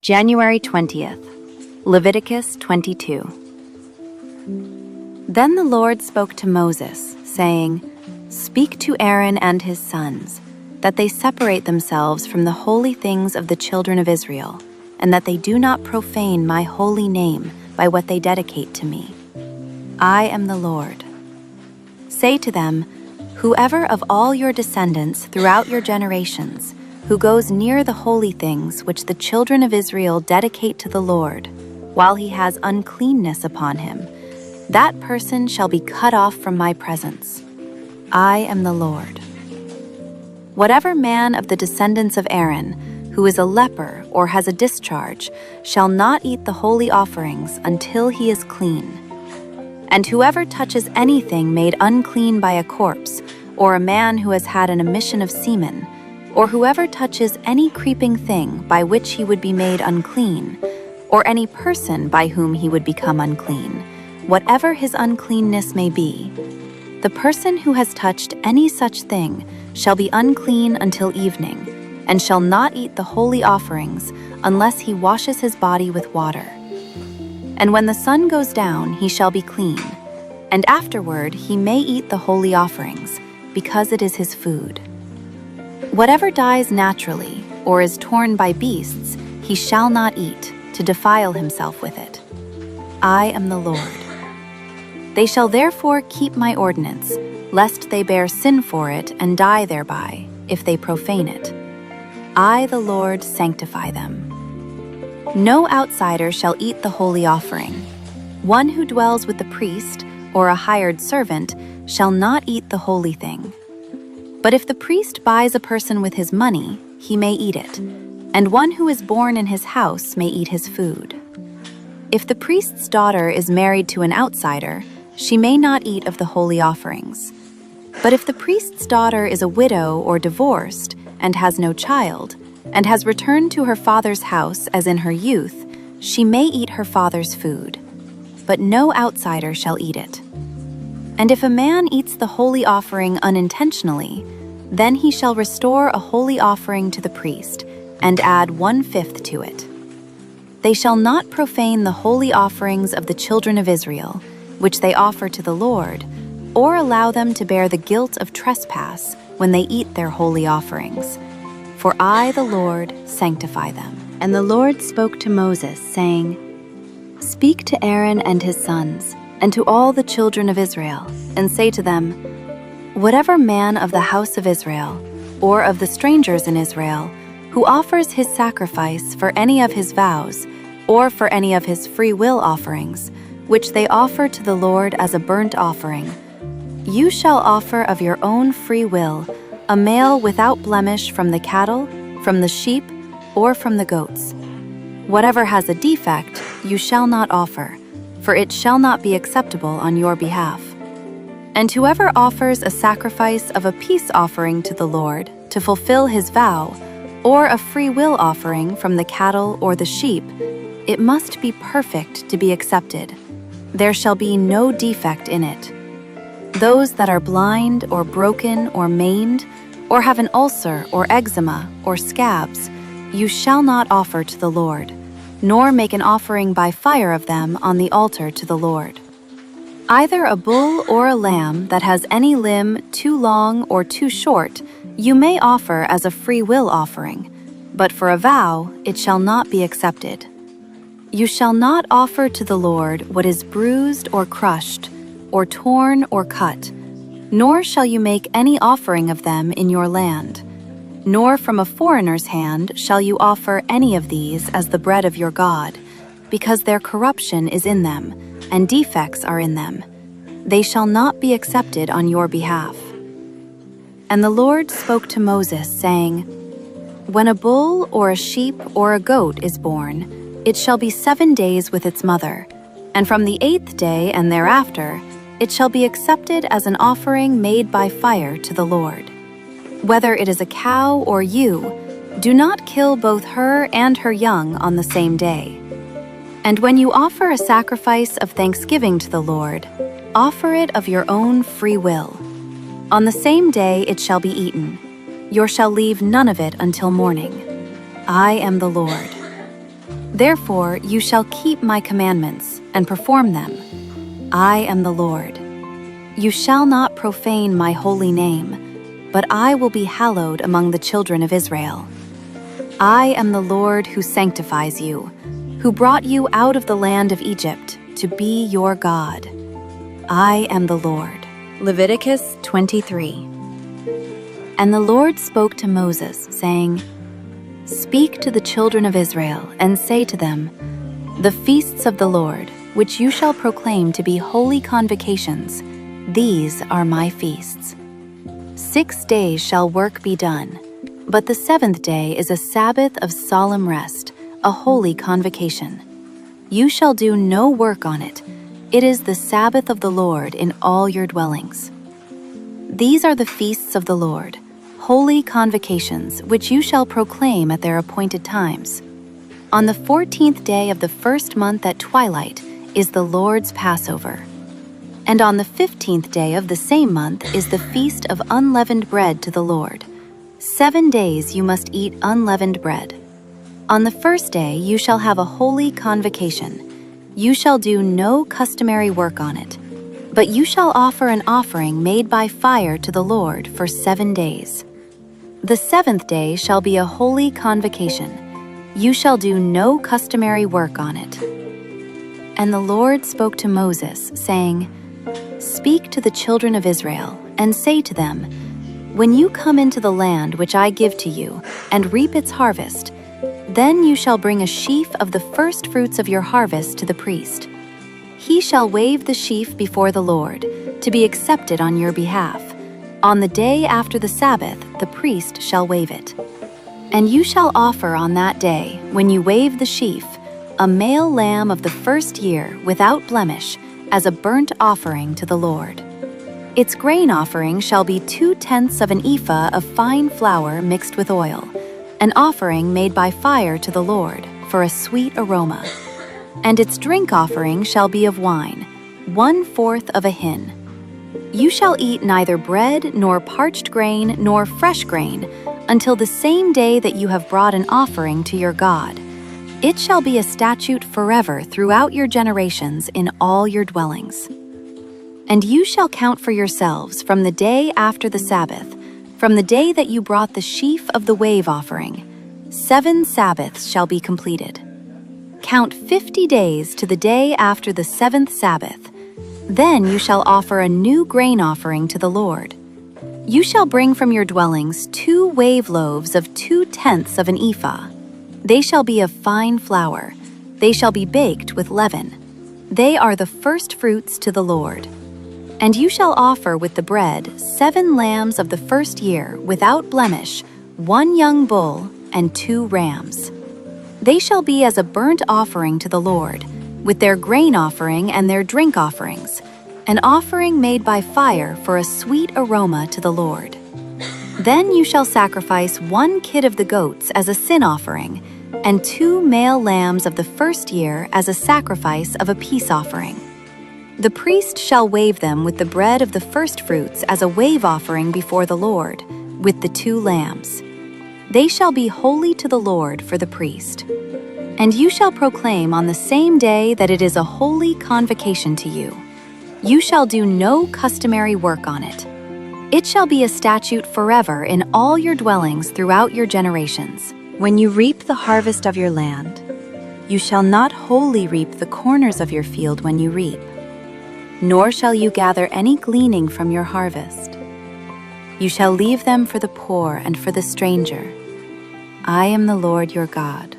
January 20th, Leviticus 22. Then the Lord spoke to Moses, saying, "Speak to Aaron and his sons, that they separate themselves from the holy things of the children of Israel, and that they do not profane my holy name by what they dedicate to me. I am the Lord. Say to them, whoever of all your descendants throughout your generations who goes near the holy things which the children of Israel dedicate to the Lord, while he has uncleanness upon him, that person shall be cut off from my presence. I am the Lord. Whatever man of the descendants of Aaron, who is a leper or has a discharge, shall not eat the holy offerings until he is clean. And whoever touches anything made unclean by a corpse, or a man who has had an emission of semen, or whoever touches any creeping thing by which he would be made unclean, or any person by whom he would become unclean, whatever his uncleanness may be, the person who has touched any such thing shall be unclean until evening, and shall not eat the holy offerings unless he washes his body with water. And when the sun goes down, he shall be clean, and afterward he may eat the holy offerings, because it is his food. Whatever dies naturally, or is torn by beasts, he shall not eat, to defile himself with it. I am the Lord. They shall therefore keep my ordinance, lest they bear sin for it and die thereby, if they profane it. I, the Lord, sanctify them. No outsider shall eat the holy offering. One who dwells with the priest, or a hired servant, shall not eat the holy thing. But if the priest buys a person with his money, he may eat it, and one who is born in his house may eat his food. If the priest's daughter is married to an outsider, she may not eat of the holy offerings. But if the priest's daughter is a widow or divorced, and has no child, and has returned to her father's house as in her youth, she may eat her father's food, but no outsider shall eat it. And if a man eats the holy offering unintentionally, then he shall restore a holy offering to the priest, and add 1/5 to it. They shall not profane the holy offerings of the children of Israel, which they offer to the Lord, or allow them to bear the guilt of trespass when they eat their holy offerings. For I, the Lord, sanctify them. And the Lord spoke to Moses, saying, Speak to Aaron and his sons, and to all the children of Israel, and say to them, Whatever man of the house of Israel, or of the strangers in Israel, who offers his sacrifice for any of his vows, or for any of his free will offerings, which they offer to the Lord as a burnt offering, you shall offer of your own free will a male without blemish from the cattle, from the sheep, or from the goats. Whatever has a defect, you shall not offer, for it shall not be acceptable on your behalf. And whoever offers a sacrifice of a peace offering to the Lord to fulfill his vow, or a free will offering from the cattle or the sheep, it must be perfect to be accepted. There shall be no defect in it. Those that are blind or broken or maimed, or have an ulcer or eczema or scabs, you shall not offer to the Lord, nor make an offering by fire of them on the altar to the Lord. Either a bull or a lamb that has any limb too long or too short, you may offer as a free will offering, but for a vow it shall not be accepted. You shall not offer to the Lord what is bruised or crushed, or torn or cut, nor shall you make any offering of them in your land. Nor from a foreigner's hand shall you offer any of these as the bread of your God, because their corruption is in them, and defects are in them. They shall not be accepted on your behalf. And the Lord spoke to Moses, saying, When a bull or a sheep or a goat is born, it shall be 7 days with its mother, and from the 8th day and thereafter, it shall be accepted as an offering made by fire to the Lord. Whether it is a cow or ewe, do not kill both her and her young on the same day. And when you offer a sacrifice of thanksgiving to the Lord, offer it of your own free will. On the same day it shall be eaten. You shall leave none of it until morning. I am the Lord. Therefore you shall keep my commandments and perform them. I am the Lord. You shall not profane my holy name, but I will be hallowed among the children of Israel. I am the Lord who sanctifies you, who brought you out of the land of Egypt to be your God. I am the Lord. Leviticus 23. And the Lord spoke to Moses, saying, Speak to the children of Israel, and say to them, The feasts of the Lord, which you shall proclaim to be holy convocations, these are my feasts. 6 days shall work be done, but the 7th day is a Sabbath of solemn rest, a holy convocation. You shall do no work on it. It is the Sabbath of the Lord in all your dwellings. These are the feasts of the Lord, holy convocations, which you shall proclaim at their appointed times. On the 14th day of the first month at twilight is the Lord's Passover. And on the 15th day of the same month is the Feast of Unleavened Bread to the Lord. 7 days you must eat unleavened bread. On the first day you shall have a holy convocation. You shall do no customary work on it, but you shall offer an offering made by fire to the Lord for 7 days. The 7th day shall be a holy convocation. You shall do no customary work on it. And the Lord spoke to Moses, saying, Speak to the children of Israel, and say to them, When you come into the land which I give to you, and reap its harvest, then you shall bring a sheaf of the firstfruits of your harvest to the priest. He shall wave the sheaf before the Lord, to be accepted on your behalf. On the day after the Sabbath, the priest shall wave it. And you shall offer on that day, when you wave the sheaf, a male lamb of the first year without blemish, as a burnt offering to the Lord. Its grain offering shall be 2/10 of an ephah of fine flour mixed with oil, an offering made by fire to the Lord, for a sweet aroma. And its drink offering shall be of wine, 1/4 of a hin. You shall eat neither bread, nor parched grain, nor fresh grain, until the same day that you have brought an offering to your God. It shall be a statute forever throughout your generations in all your dwellings. And you shall count for yourselves from the day after the Sabbath, from the day that you brought the sheaf of the wave offering. 7 Sabbaths shall be completed. Count 50 days to the day after the 7th Sabbath. Then you shall offer a new grain offering to the Lord. You shall bring from your dwellings 2 wave loaves of 2/10 of an ephah. They shall be of fine flour. They shall be baked with leaven. They are the first fruits to the Lord. And you shall offer with the bread 7 lambs of the first year without blemish, 1 young bull, and 2 rams. They shall be as a burnt offering to the Lord, with their grain offering and their drink offerings, an offering made by fire for a sweet aroma to the Lord. Then you shall sacrifice 1 kid of the goats as a sin offering, and 2 male lambs of the first year as a sacrifice of a peace offering. The priest shall wave them with the bread of the firstfruits as a wave offering before the Lord, with the 2 lambs. They shall be holy to the Lord for the priest. And you shall proclaim on the same day that it is a holy convocation to you. You shall do no customary work on it. It shall be a statute forever in all your dwellings throughout your generations. When you reap the harvest of your land, you shall not wholly reap the corners of your field when you reap, nor shall you gather any gleaning from your harvest. You shall leave them for the poor and for the stranger. I am the Lord your God.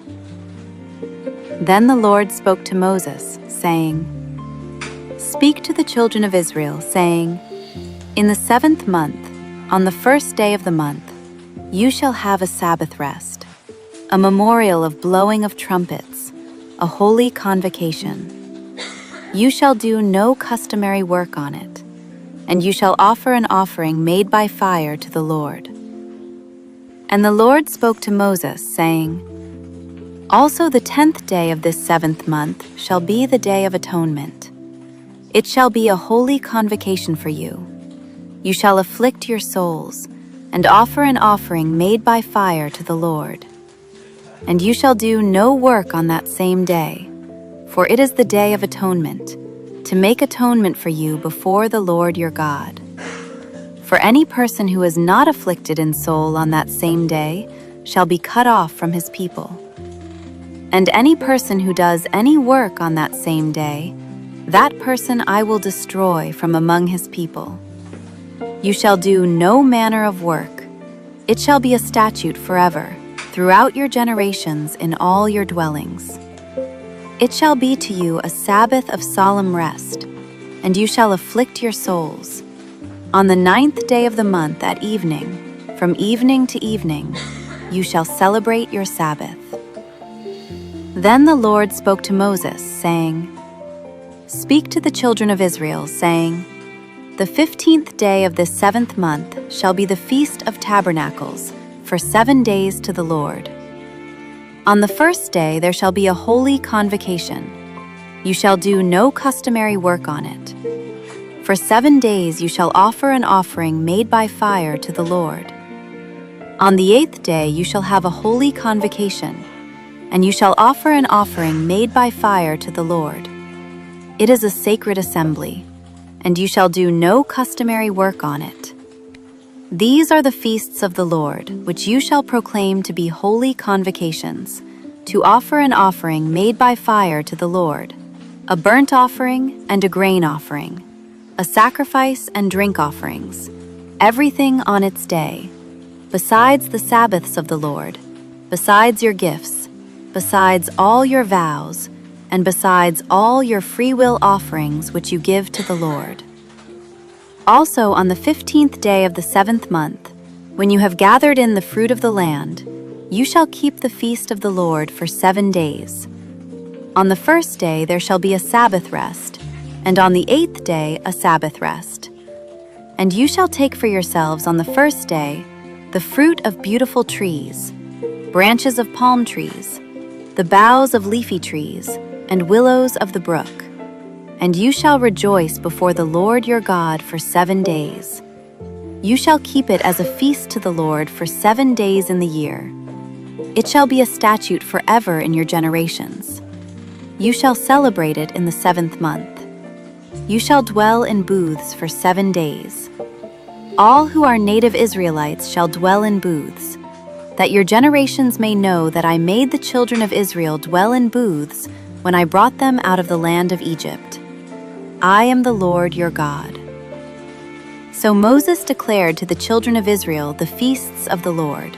Then the Lord spoke to Moses, saying, Speak to the children of Israel, saying, In the 7th month, on the first day of the month, you shall have a Sabbath rest, a memorial of blowing of trumpets, a holy convocation. You shall do no customary work on it, and you shall offer an offering made by fire to the Lord. And the Lord spoke to Moses, saying, Also the 10th day of this 7th month shall be the day of atonement. It shall be a holy convocation for you. You shall afflict your souls, and offer an offering made by fire to the Lord. And you shall do no work on that same day, for it is the day of atonement, to make atonement for you before the Lord your God. For any person who is not afflicted in soul on that same day shall be cut off from his people. And any person who does any work on that same day, that person I will destroy from among his people. You shall do no manner of work. It shall be a statute forever, throughout your generations in all your dwellings. It shall be to you a Sabbath of solemn rest, and you shall afflict your souls. On the 9th day of the month at evening, from evening to evening, you shall celebrate your Sabbath. Then the Lord spoke to Moses, saying, Speak to the children of Israel, saying, The 15th day of this 7th month shall be the Feast of Tabernacles, for 7 days to the Lord. On the first day there shall be a holy convocation. You shall do no customary work on it. For 7 days you shall offer an offering made by fire to the Lord. On the 8th day you shall have a holy convocation, and you shall offer an offering made by fire to the Lord. It is a sacred assembly, and you shall do no customary work on it. These are the feasts of the Lord, which you shall proclaim to be holy convocations, to offer an offering made by fire to the Lord, a burnt offering and a grain offering, a sacrifice and drink offerings, everything on its day, besides the Sabbaths of the Lord, besides your gifts, besides all your vows, and besides all your freewill offerings which you give to the Lord. Also on the 15th day of the 7th month, when you have gathered in the fruit of the land, you shall keep the feast of the Lord for 7 days. On the first day there shall be a Sabbath rest, and on the 8th day a Sabbath rest. And you shall take for yourselves on the first day the fruit of beautiful trees, branches of palm trees, the boughs of leafy trees, and willows of the brook. And you shall rejoice before the Lord your God for 7 days. You shall keep it as a feast to the Lord for 7 days in the year. It shall be a statute forever in your generations. You shall celebrate it in the 7th month. You shall dwell in booths for 7 days. All who are native Israelites shall dwell in booths, that your generations may know that I made the children of Israel dwell in booths when I brought them out of the land of Egypt. I am the Lord your God. So Moses declared to the children of Israel the feasts of the Lord.